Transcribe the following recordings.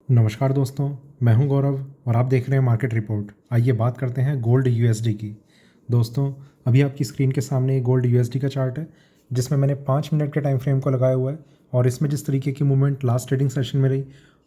नमस्कार दोस्तों, मैं हूं गौरव और आप देख रहे हैं मार्केट रिपोर्ट। आइए बात करते हैं गोल्ड यूएसडी की। दोस्तों, अभी आपकी स्क्रीन के सामने गोल्ड यूएसडी का चार्ट है जिसमें मैंने 5 मिनट के टाइम फ्रेम को लगाया हुआ है और इसमें जिस तरीके की मूवमेंट लास्ट ट्रेडिंग सेशन में रही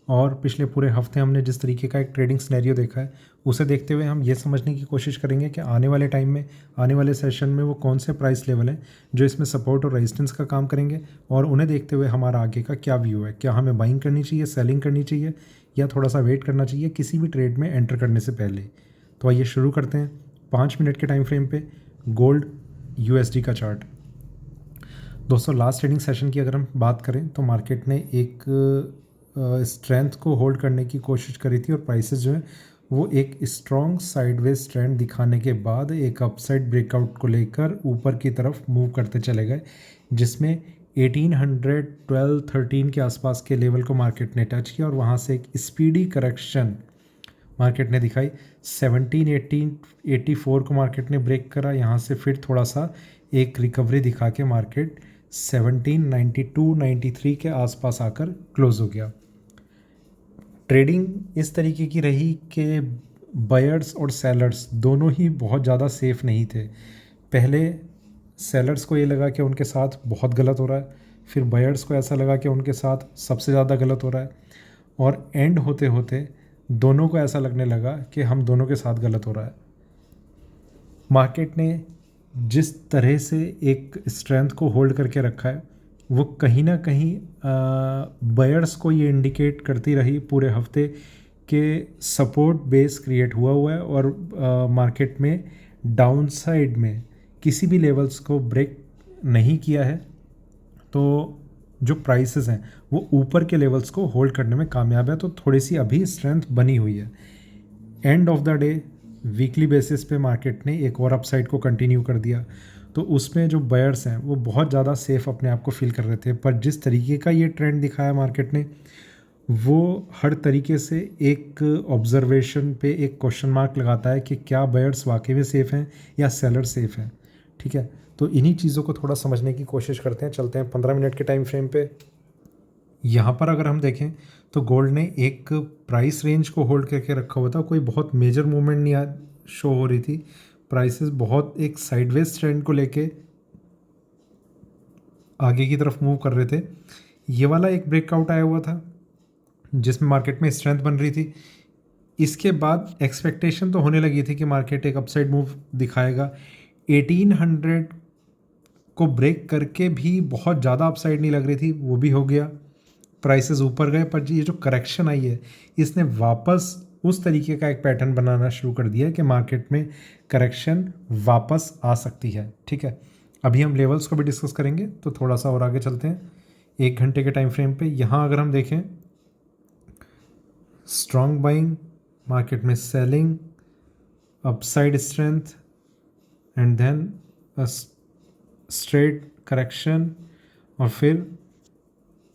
और पिछले पूरे हफ्ते हमने जिस तरीके का एक ट्रेडिंग सिनेरियो देखा है, उसे देखते हुए हम ये समझने की कोशिश करेंगे कि आने वाले टाइम में, आने वाले सेशन में वो कौन से प्राइस लेवल हैं जो इसमें सपोर्ट और रेजिस्टेंस का काम करेंगे और उन्हें देखते हुए हमारा आगे का क्या व्यू है। क्या हमें बाइंग करनी चाहिए, सेलिंग करनी चाहिए या थोड़ा सा वेट करना चाहिए किसी भी ट्रेड में एंटर करने से पहले। तो आइए शुरू करते हैं 5 मिनट के टाइम फ्रेम पे गोल्ड यूएसडी का चार्ट। दोस्तों, लास्ट ट्रेडिंग सेशन की अगर हम बात करें तो मार्केट ने एक स्ट्रेंथ को होल्ड करने की कोशिश करी थी और प्राइसेस जो है वो एक स्ट्रॉन्ग साइडवेज ट्रेंड दिखाने के बाद एक अपसाइड ब्रेकआउट को लेकर ऊपर की तरफ मूव करते चले गए, जिसमें 1812 13 के आसपास के लेवल को मार्केट ने टच किया और वहाँ से एक स्पीडी करेक्शन मार्केट ने दिखाई। 1784 को मार्केट ने ब्रेक करा, यहाँ से फिर थोड़ा सा एक रिकवरी दिखा के मार्केट 1792-93 के आसपास आकर क्लोज हो गया। ट्रेडिंग इस तरीके की रही कि बायर्स और सेलर्स दोनों ही बहुत ज़्यादा सेफ नहीं थे। पहले सेलर्स को ये लगा कि उनके साथ बहुत गलत हो रहा है, फिर बायर्स को ऐसा लगा कि उनके साथ सबसे ज़्यादा गलत हो रहा है और एंड होते होते दोनों को ऐसा लगने लगा कि हम दोनों के साथ गलत हो रहा है। मार्केट ने जिस तरह से एक स्ट्रेंथ को होल्ड करके रखा है वो कहीं ना कहीं बायर्स को ये इंडिकेट करती रही पूरे हफ्ते कि सपोर्ट बेस क्रिएट हुआ है और मार्केट में डाउनसाइड में किसी भी लेवल्स को ब्रेक नहीं किया है, तो जो प्राइसेस हैं वो ऊपर के लेवल्स को होल्ड करने में कामयाब है। तो थोड़ी सी अभी स्ट्रेंथ बनी हुई है। End of the day weekly basis पे मार्केट ने एक और अपसाइड को कंटिन्यू कर दिया, तो उसमें जो बायर्स हैं वो बहुत ज़्यादा सेफ अपने आप को फील कर रहे थे। पर जिस तरीके का ये ट्रेंड दिखाया मार्केट ने, वो हर तरीके से एक ऑब्जर्वेशन पे एक क्वेश्चन मार्क लगाता है कि क्या बायर्स वाकई में सेफ़ हैं या सेलर सेफ़ हैं। ठीक है, तो इन्हीं चीज़ों को थोड़ा समझने की कोशिश करते हैं। चलते हैं 15 मिनट के टाइम फ्रेम पे। यहाँ पर अगर हम देखें तो गोल्ड ने एक प्राइस रेंज को होल्ड करके रखा हुआ था, कोई बहुत मेजर मूवमेंट नहीं शो हो रही थी। प्राइसेस बहुत एक साइडवेज ट्रेंड को लेके आगे की तरफ मूव कर रहे थे। ये वाला एक ब्रेकआउट आया हुआ था जिसमें मार्केट में स्ट्रेंथ बन रही थी। इसके बाद एक्सपेक्टेशन तो होने लगी थी कि मार्केट एक अपसाइड मूव दिखाएगा। 1800 को ब्रेक करके भी बहुत ज़्यादा अपसाइड नहीं लग रही थी, वो भी हो गया। प्राइसेस ऊपर गए, पर ये जो करेक्शन आई है इसने वापस उस तरीके का एक पैटर्न बनाना शुरू कर दिया कि मार्केट में करेक्शन वापस आ सकती है। ठीक है, अभी हम लेवल्स को भी डिस्कस करेंगे, तो थोड़ा सा और आगे चलते हैं 1 घंटे के टाइम फ्रेम पे। यहाँ अगर हम देखें, स्ट्रॉन्ग बाइंग, मार्केट में selling, upside strength and then straight correction और फिर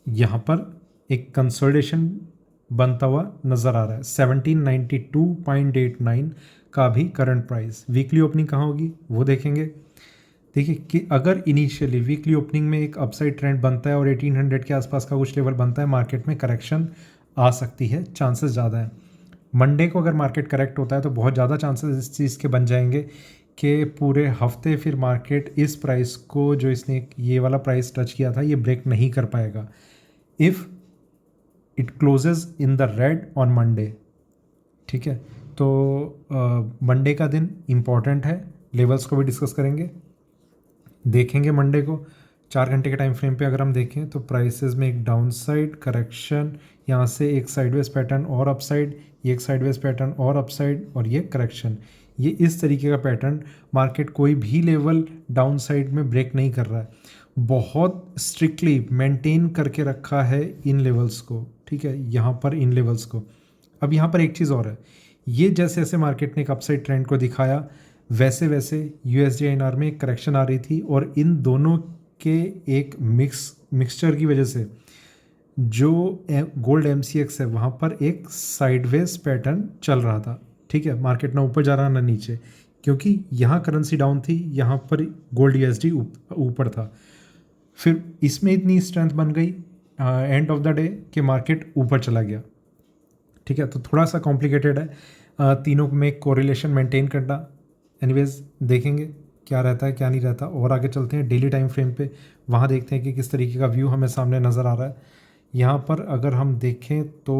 यहाँ पर एक कंसोलिडेशन बनता हुआ नज़र आ रहा है। 1792.89 का भी करंट प्राइस। वीकली ओपनिंग कहाँ होगी वो देखेंगे। देखिए कि अगर इनिशियली वीकली ओपनिंग में एक अपसाइड ट्रेंड बनता है और 1800 के आसपास का कुछ लेवल बनता है, मार्केट में करेक्शन आ सकती है, चांसेस ज़्यादा है। मंडे को अगर मार्केट करेक्ट होता है तो बहुत ज़्यादा चांसेस इस चीज़ के बन जाएंगे कि पूरे हफ्ते फिर मार्केट इस प्राइस को, जो इसने ये वाला प्राइस टच किया था, ये ब्रेक नहीं कर पाएगा if it closes in the red on Monday. ठीक है, तो मंडे का दिन इम्पॉर्टेंट है। लेवल्स को भी डिस्कस करेंगे, देखेंगे मंडे को 4 घंटे के टाइम फ्रेम पे। अगर हम देखें तो प्राइसेस में एक डाउनसाइड करेक्शन, यहाँ से एक साइडवेज पैटर्न और अपसाइड, ये एक साइडवेज पैटर्न और अपसाइड और ये करेक्शन। ये इस तरीके का पैटर्न, मार्केट कोई भी लेवल डाउनसाइड में ब्रेक नहीं कर रहा है, बहुत स्ट्रिक्टली मेंटेन करके रखा है इन लेवल्स को। ठीक है, यहाँ पर इन लेवल्स को। अब यहाँ पर एक चीज़ और है, ये जैसे जैसे मार्केट ने एक अपसाइड ट्रेंड को दिखाया वैसे वैसे यूएसडी आईएनआर में एक करेक्शन आ रही थी और इन दोनों के एक मिक्सचर की वजह से जो गोल्ड एमसीएक्स है वहाँ पर एक साइडवेज पैटर्न चल रहा था। ठीक है, मार्केट ना ऊपर जा रहा ना नीचे, क्योंकि यहाँ करेंसी डाउन थी, यहाँ पर गोल्ड यूएसडी ऊपर था। फिर इसमें इतनी स्ट्रेंथ बन गई एंड ऑफ द डे कि मार्केट ऊपर चला गया। ठीक है, तो थोड़ा सा कॉम्प्लिकेटेड है तीनों में कोरिलेशन मेंटेन करना। एनीवेज देखेंगे क्या रहता है क्या नहीं रहता। और आगे चलते हैं डेली टाइम फ्रेम पे, वहाँ देखते हैं कि किस तरीके का व्यू हमें सामने नज़र आ रहा है। यहाँ पर अगर हम देखें तो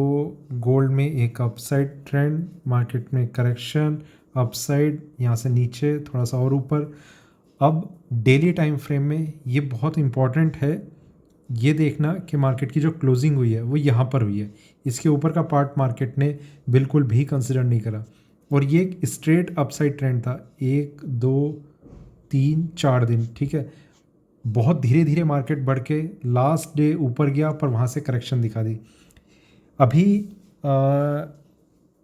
गोल्ड में एक अपसाइड ट्रेंड, मार्केट में करेक्शन, अपसाइड, यहाँ से नीचे थोड़ा सा और ऊपर। अब डेली टाइम फ्रेम में ये बहुत इम्पॉर्टेंट है ये देखना कि मार्केट की जो क्लोजिंग हुई है वो यहाँ पर हुई है, इसके ऊपर का पार्ट मार्केट ने बिल्कुल भी कंसिडर नहीं करा। और ये एक स्ट्रेट अपसाइड ट्रेंड था, 1 2 3 4 दिन, ठीक है। बहुत धीरे धीरे मार्केट बढ़ के लास्ट डे ऊपर गया पर वहाँ से करेक्शन दिखा दी। अभी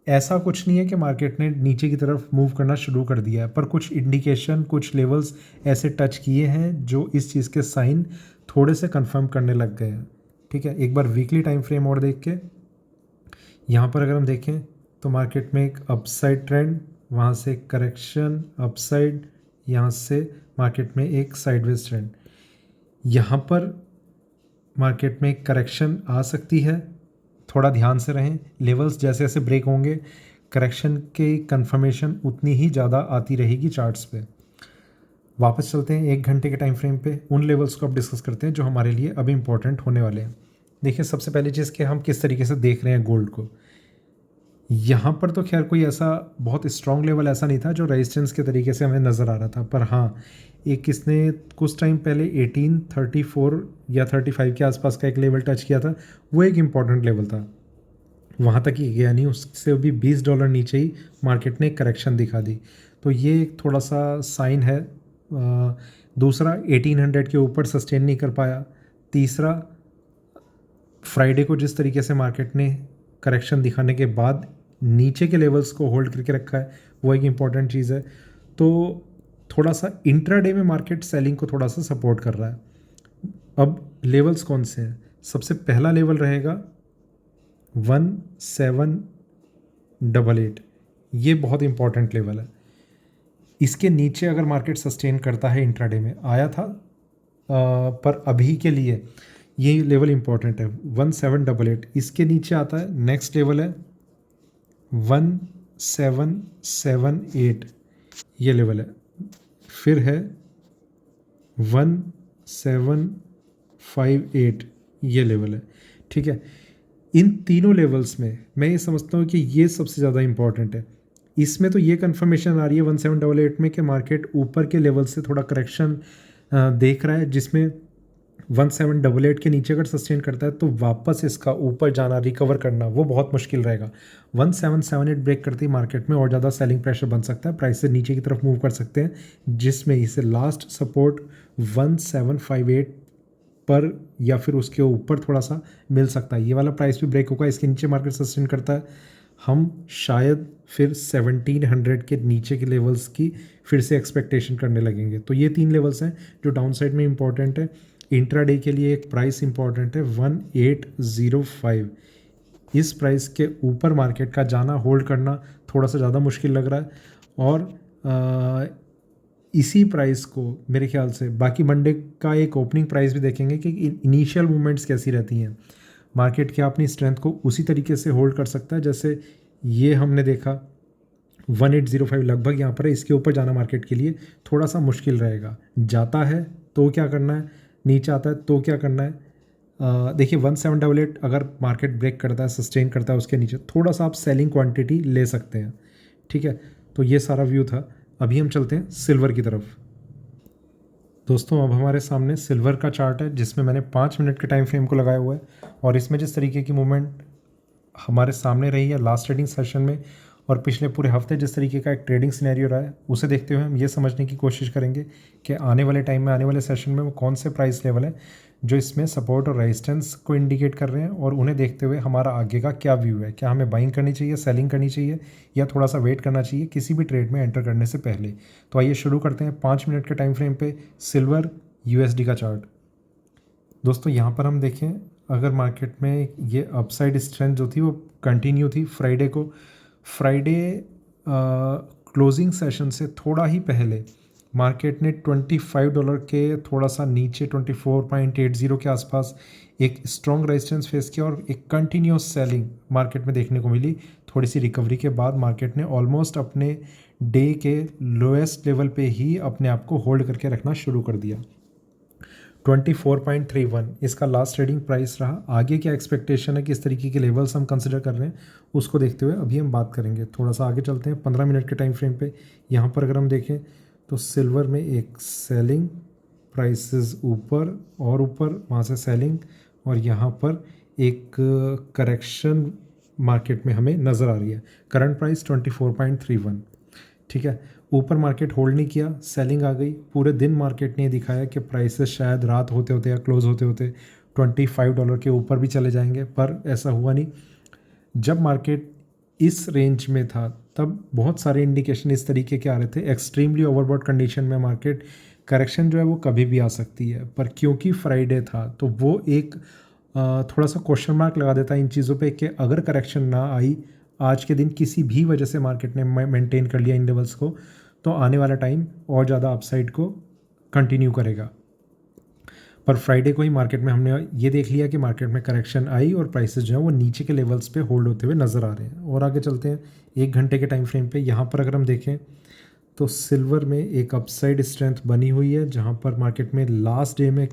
ऐसा कुछ नहीं है कि मार्केट ने नीचे की तरफ मूव करना शुरू कर दिया है, पर कुछ इंडिकेशन, कुछ लेवल्स ऐसे टच किए हैं जो इस चीज़ के साइन थोड़े से कंफर्म करने लग गए हैं, ठीक है। एक बार वीकली टाइम फ्रेम और देख के यहाँ पर अगर हम देखें तो मार्केट में एक अपसाइड ट्रेंड, वहाँ से करेक्शन, अपसाइड, यहाँ से मार्केट में एक साइडवेज ट्रेंड। यहाँ पर मार्केट में एक करेक्शन आ सकती है, थोड़ा ध्यान से रहें। लेवल्स जैसे जैसे ब्रेक होंगे करेक्शन की कंफर्मेशन उतनी ही ज़्यादा आती रहेगी चार्ट्स पे। वापस चलते हैं 1 घंटे के टाइम फ्रेम पे, उन लेवल्स को अब डिस्कस करते हैं जो हमारे लिए अभी इंपॉर्टेंट होने वाले हैं। देखिए सबसे पहले चीज़ कि हम किस तरीके से देख रहे हैं गोल्ड को। यहाँ पर तो खैर कोई ऐसा बहुत स्ट्रॉन्ग लेवल ऐसा नहीं था जो रेजिस्टेंस के तरीके से हमें नज़र आ रहा था, पर हाँ एक किसने कुछ टाइम पहले 1834 या 35 के आसपास का एक लेवल टच किया था, वो एक इम्पॉर्टेंट लेवल था। वहाँ तक ही गया नहीं, उससे भी $20 नीचे ही मार्केट ने करेक्शन दिखा दी, तो ये एक थोड़ा सा साइन है। दूसरा 1800 के ऊपर सस्टेन नहीं कर पाया। तीसरा फ्राइडे को जिस तरीके से मार्केट ने करेक्शन दिखाने के बाद नीचे के लेवल्स को होल्ड करके रखा है, वो एक इम्पॉर्टेंट चीज़ है। तो थोड़ा सा इंट्राडे में मार्केट सेलिंग को थोड़ा सा सपोर्ट कर रहा है। अब लेवल्स कौन से हैं? सबसे पहला लेवल रहेगा 1788, ये बहुत इंपॉर्टेंट लेवल है। इसके नीचे अगर मार्केट सस्टेन करता है, इंट्राडे में आया था पर अभी के लिए ये लेवल इंपॉर्टेंट है 1788। इसके नीचे आता है नेक्स्ट लेवल है 1778, ये लेवल है। फिर है 1758, ये लेवल है, ठीक है। इन तीनों लेवल्स में मैं ये समझता हूँ कि ये सबसे ज़्यादा इंपॉर्टेंट है। इसमें तो ये कंफर्मेशन आ रही है 1788 में कि मार्केट ऊपर के लेवल से थोड़ा करेक्शन देख रहा है, जिसमें 1788 के नीचे अगर सस्टेन करता है तो वापस इसका ऊपर जाना, रिकवर करना वो बहुत मुश्किल रहेगा। 1778 ब्रेक करते ही मार्केट में और ज़्यादा सेलिंग प्रेशर बन सकता है, प्राइस से नीचे की तरफ मूव कर सकते हैं, जिसमें इसे लास्ट सपोर्ट 1758 पर या फिर उसके ऊपर थोड़ा सा मिल सकता है। ये वाला प्राइस भी ब्रेक होगा, इसके नीचे मार्केट सस्टेन करता है, हम शायद फिर 1700 के नीचे के लेवल्स की फिर से एक्सपेक्टेशन करने लगेंगे। तो ये 3 लेवल्स हैं जो डाउन साइड में इंपॉर्टेंट है। इंट्राडे के लिए एक प्राइस इंपॉर्टेंट है 1805, इस प्राइस के ऊपर मार्केट का जाना, होल्ड करना थोड़ा सा ज़्यादा मुश्किल लग रहा है। और इसी प्राइस को मेरे ख्याल से बाकी मंडे का एक ओपनिंग प्राइस भी देखेंगे कि इनिशियल मूवमेंट्स कैसी रहती हैं, मार्केट क्या अपनी स्ट्रेंथ को उसी तरीके से होल्ड कर सकता है जैसे ये हमने देखा 1805 लगभग यहाँ पर है। इसके ऊपर जाना मार्केट के लिए थोड़ा सा मुश्किल रहेगा। जाता है तो क्या करना है, नीचे आता है तो क्या करना है। देखिए 1788 अगर मार्केट ब्रेक करता है, सस्टेन करता है, उसके नीचे थोड़ा सा आप सेलिंग क्वांटिटी ले सकते हैं, ठीक है। तो ये सारा व्यू था। अभी हम चलते हैं सिल्वर की तरफ। दोस्तों अब हमारे सामने सिल्वर का चार्ट है जिसमें मैंने 5 मिनट के टाइम फ्रेम को लगाया हुआ है, और इसमें जिस तरीके की मूवमेंट हमारे सामने रही है लास्ट ट्रेडिंग सेशन में और पिछले पूरे हफ्ते जिस तरीके का एक ट्रेडिंग सिनेरियो रहा है, उसे देखते हुए हम ये समझने की कोशिश करेंगे कि आने वाले टाइम में, आने वाले सेशन में वो कौन से प्राइस लेवल है जो इसमें सपोर्ट और रेजिस्टेंस को इंडिकेट कर रहे हैं, और उन्हें देखते हुए हमारा आगे का क्या व्यू है। क्या हमें बाइंग करनी चाहिए, सेलिंग करनी चाहिए, या थोड़ा सा वेट करना चाहिए किसी भी ट्रेड में एंटर करने से पहले। तो आइए शुरू करते हैं 5 मिनट के टाइम फ्रेम पे सिल्वर USD का चार्ट। दोस्तों यहाँ पर हम देखें, अगर मार्केट में ये अपसाइड स्ट्रेंथ जो थी वो कंटिन्यू थी फ्राइडे को। फ्राइडे क्लोजिंग सेशन से थोड़ा ही पहले मार्केट ने $25 के थोड़ा सा नीचे 24.80 के आसपास एक स्ट्रॉन्ग रेजिस्टेंस फेस किया और एक कंटिन्यूस सेलिंग मार्केट में देखने को मिली। थोड़ी सी रिकवरी के बाद मार्केट ने ऑलमोस्ट अपने डे के लोएस्ट लेवल पे ही अपने आप को होल्ड करके रखना शुरू कर दिया। 24.31 इसका लास्ट ट्रेडिंग प्राइस रहा। आगे क्या एक्सपेक्टेशन है, किस तरीके के लेवल्स हम कंसिडर कर रहे हैं, उसको देखते हुए अभी हम बात करेंगे। थोड़ा सा आगे चलते हैं 15 मिनट के टाइम फ्रेम पे। यहाँ पर अगर हम देखें तो सिल्वर में एक सेलिंग, प्राइसेस ऊपर और ऊपर, वहाँ से सेलिंग, और यहाँ पर एक करेक्शन मार्केट में हमें नज़र आ रही है। करंट प्राइस 24.31, ठीक है। ऊपर मार्केट होल्ड नहीं किया, सेलिंग आ गई। पूरे दिन मार्केट ने दिखाया कि प्राइसेस शायद रात होते होते या क्लोज होते होते $25 के ऊपर भी चले जाएंगे, पर ऐसा हुआ नहीं। जब मार्केट इस रेंज में था तब बहुत सारे इंडिकेशन इस तरीके के आ रहे थे। एक्सट्रीमली ओवरबॉट कंडीशन में मार्केट करेक्शन जो है वो कभी भी आ सकती है, पर क्योंकि फ्राइडे था तो वो एक थोड़ा सा क्वेश्चन मार्क लगा देता है इन चीज़ों पे कि अगर करेक्शन ना आई आज के दिन किसी भी वजह से, मार्केट ने मेंटेन कर लिया इन लेवल्स को, तो आने वाला टाइम और ज़्यादा अपसाइड को कंटिन्यू करेगा। पर फ्राइडे को ही मार्केट में हमने ये देख लिया कि मार्केट में करेक्शन आई और प्राइसेस जो है वो नीचे के लेवल्स पे होल्ड होते हुए नज़र आ रहे हैं। और आगे चलते हैं 1 घंटे के टाइम फ्रेम पे। यहाँ पर अगर हम देखें तो सिल्वर में एक अपसाइड स्ट्रेंथ बनी हुई है, जहाँ पर मार्केट में लास्ट डे में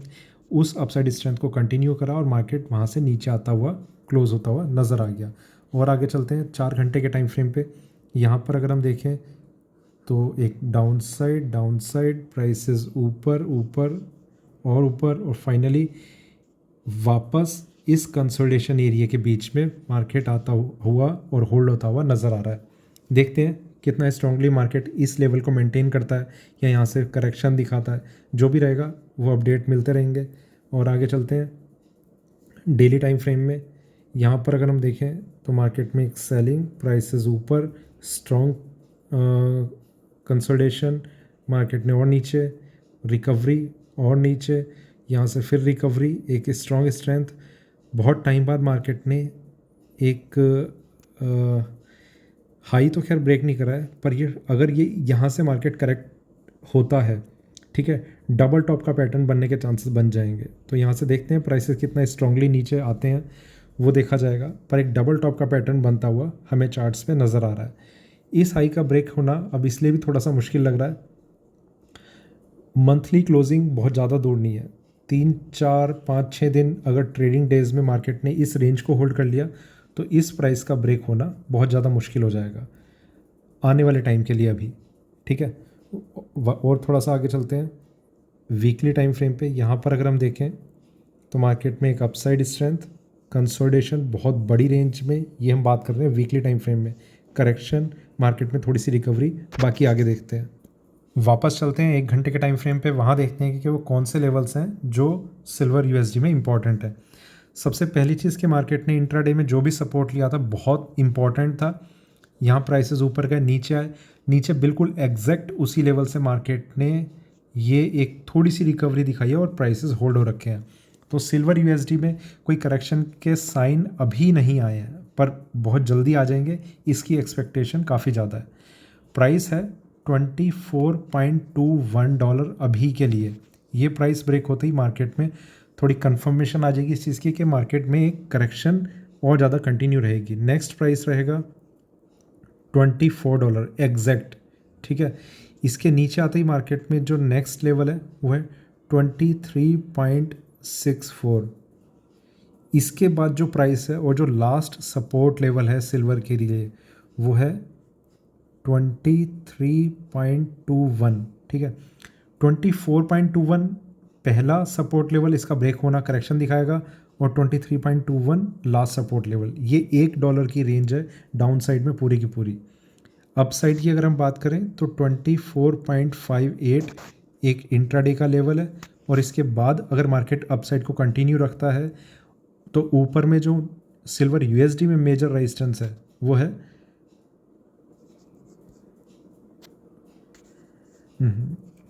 उस अपसाइड स्ट्रेंथ को कंटिन्यू करा और मार्केट वहाँ से नीचे आता हुआ क्लोज होता हुआ नज़र आ गया। और आगे चलते हैं 4 घंटे के टाइम फ्रेम पे। यहाँ पर अगर हम देखें तो एक डाउनसाइड प्राइसेस ऊपर ऊपर और ऊपर, और फाइनली वापस इस कंसोलिडेशन एरिया के बीच में मार्केट आता हुआ और होल्ड होता हुआ नज़र आ रहा है। देखते हैं कितना स्ट्रांगली मार्केट इस लेवल को मेंटेन करता है या यहाँ से करेक्शन दिखाता है। जो भी रहेगा वो अपडेट मिलते रहेंगे। और आगे चलते हैं डेली टाइम फ्रेम में। यहाँ पर अगर हम देखें तो मार्केट में एक सेलिंग, प्राइसेस ऊपर, स्ट्रॉन्ग कंसोलिडेशन, मार्केट ने और नीचे रिकवरी और नीचे, यहाँ से फिर रिकवरी, एक स्ट्रॉन्ग स्ट्रेंथ। बहुत टाइम बाद मार्केट ने एक हाई तो खैर ब्रेक नहीं करा है, पर ये अगर ये यहाँ से मार्केट करेक्ट होता है, ठीक है, डबल टॉप का पैटर्न बनने के चांसेस बन जाएंगे। तो यहाँ से देखते हैं प्राइसेस कितना स्ट्रांगली नीचे आते हैं, वो देखा जाएगा। पर एक डबल टॉप का पैटर्न बनता हुआ हमें चार्ट्स पे नज़र आ रहा है। इस हाई का ब्रेक होना अब इसलिए भी थोड़ा सा मुश्किल लग रहा है, मंथली क्लोजिंग बहुत ज़्यादा दूर नहीं है। 3, 4, 5, 6 दिन अगर ट्रेडिंग डेज में मार्केट ने इस रेंज को होल्ड कर लिया तो इस प्राइस का ब्रेक होना बहुत ज़्यादा मुश्किल हो जाएगा आने वाले टाइम के लिए अभी, ठीक है। और थोड़ा सा आगे चलते हैं वीकली टाइम फ्रेम पे। यहाँ पर अगर हम देखें तो मार्केट में एक अपसाइड स्ट्रेंथ, कंसोलिडेशन बहुत बड़ी रेंज में, ये हम बात कर रहे हैं वीकली टाइम फ्रेम में। करेक्शन, मार्केट में थोड़ी सी रिकवरी, बाकी आगे देखते हैं। वापस चलते हैं 1 घंटे के टाइम फ्रेम पे। वहाँ देखते हैं कि वो कौन से लेवल्स हैं जो सिल्वर यूएसडी में इंपॉर्टेंट है। सबसे पहली चीज़ कि मार्केट ने इंट्राडे में जो भी सपोर्ट लिया था बहुत इंपॉर्टेंट था। यहाँ प्राइसेस ऊपर गए, नीचे आए, नीचे बिल्कुल एग्जैक्ट उसी लेवल से मार्केट ने ये एक थोड़ी सी रिकवरी दिखाई है और प्राइसेस होल्ड हो रखे हैं। तो सिल्वर यूएसडी में कोई करेक्शन के साइन अभी नहीं आए हैं, पर बहुत जल्दी आ जाएंगे, इसकी एक्सपेक्टेशन काफ़ी ज़्यादा है। प्राइस है $24.21 अभी के लिए। ये प्राइस ब्रेक होते ही मार्केट में थोड़ी कंफर्मेशन आ जाएगी इस चीज़ की कि मार्केट में एक करेक्शन और ज़्यादा कंटिन्यू रहेगी। नेक्स्ट प्राइस रहेगा $24 एग्जैक्ट, ठीक है। इसके नीचे आते ही मार्केट में जो नेक्स्ट लेवल है वो है 23.64। इसके बाद जो प्राइस है और जो लास्ट सपोर्ट लेवल है सिल्वर के लिए वो है 23.21, ठीक है। 24.21 पहला सपोर्ट लेवल, इसका ब्रेक होना करेक्शन दिखाएगा, और 23.21 लास्ट सपोर्ट लेवल। ये $1 की रेंज है डाउन साइड में पूरी की पूरी। अप साइड की अगर हम बात करें तो 24.58 एक इंट्राडे का लेवल है, और इसके बाद अगर मार्केट अप साइड को कंटिन्यू रखता है तो ऊपर में जो सिल्वर यूएसडी में मेजर रेजिस्टेंस है वो है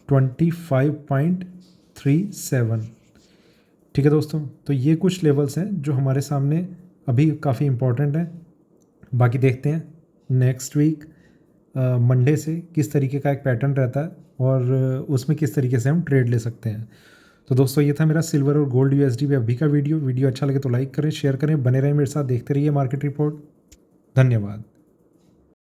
25.37, ठीक है दोस्तों। तो ये कुछ लेवल्स हैं जो हमारे सामने अभी काफ़ी इम्पोर्टेंट हैं। बाकी देखते हैं नेक्स्ट वीक मंडे से किस तरीके का एक पैटर्न रहता है। और उसमें किस तरीके से हम ट्रेड ले सकते हैं। तो दोस्तों ये था मेरा सिल्वर और गोल्ड यूएसडी पे अभी का वीडियो अच्छा लगे तो लाइक करें, शेयर करें, बने रहें मेरे साथ, देखते रहिए मार्केट रिपोर्ट। धन्यवाद।